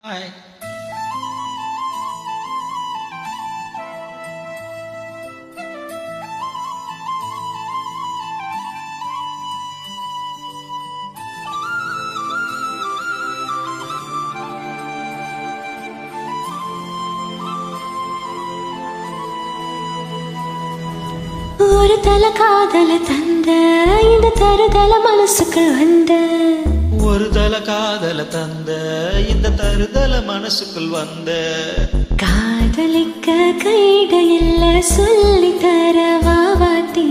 Hi. ஒரு தல காதல தந்த இந்த தருதல மனசுக்குள் வந்த ஒரு தல காதல தந்த இந்த தருதல மனசுக்குள் வந்த காதலிக்க கைடு இல்ல சொல்லி தர வாவாத்தி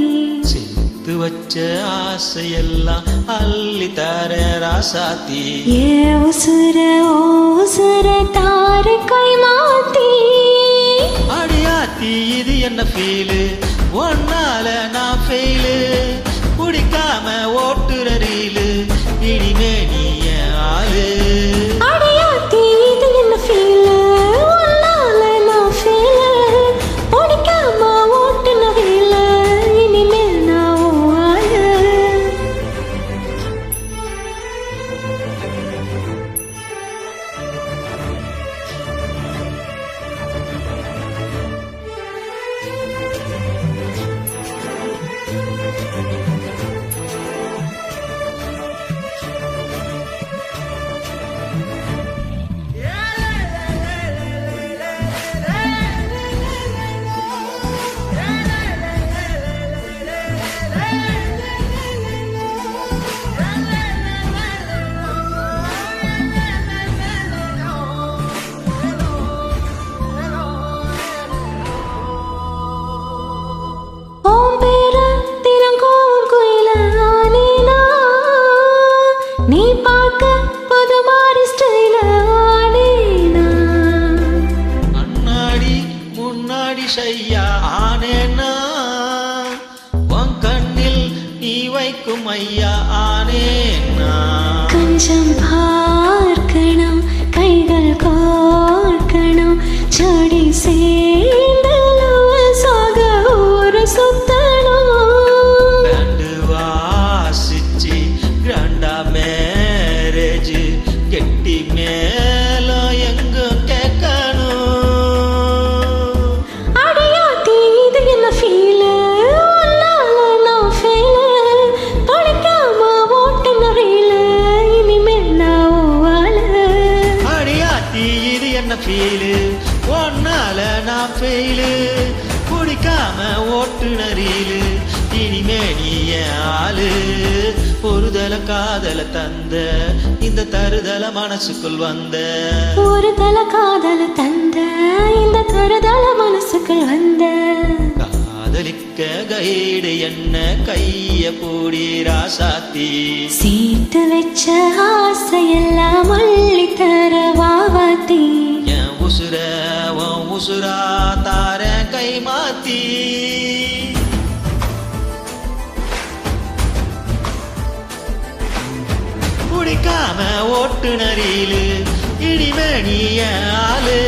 சேர்த்து வச்ச ஆசையெல்லாம் அள்ளி தர ராசாத்தி ஏ உசுர ஓசுர தாரு கை மாத்தி அடியாத்தி இது என்ன ஃபீலு ஒன்னால நான் ஃபெயிலு குடிக்காம ஓட்டுற ரீலு இனிமே நீ என் ஆளு அடியாத்தி இது என்ன ஃபீல் ஒன்னால நான் ஃபீல் ஓடிக்காம ஓட்டுன வீல இனிமே நான் உன் ஆளு ஓம் பேர தினங்கோம் குயில ஆனேனா நீ பார்க்க புது மாதிரி ஸ்டைல ஆனேனா அண்ணாடி முன்னாடி ஷையா ஆனேனா உன் கண்ணில் நீ வைக்கும் ஐயா ஆனேனா கொஞ்சம் பார்க்கணும் கைகள் கோர்க்கணும் ஜோடி சேர்ந்து சாக ஊரு சுத்தணும் ரெண்டு வாசிச்சு கிராண்டா மேரேஜ் கெட்டி மேலும் எங்க கேட்கணும் அடையாத்தி இது என்ன ஃபீல் ஒன்னால நான் ஃபெயில் படிக்காம ஓட்டுன ரீல் இனிமே நான் வாழ அடியாத்தி இது என்ன ஃபீலு ஒன்னால நான் ஃபெயிலு குடிக்காம ஓட்டுன ரீலு இனிமே நீ என் ஆளு ஒரு தல காதல தந்த இந்த தருதல மனசுக்குள் வந்த ஒரு தல காதல தந்த இந்த தருதல மனசுக்குள் வந்த காதலிக்க கைடு என்ன கைய பூடி ராசாத்தி சீட்டு வச்ச ஆசையெல்லாம் அள்ளி தர வாவாத்தி என் உசுர உன் உசுரா தார கை மாத்தி குடிக்காம ஓட்டுன ரீலு இனிமே நீ என் ஆளு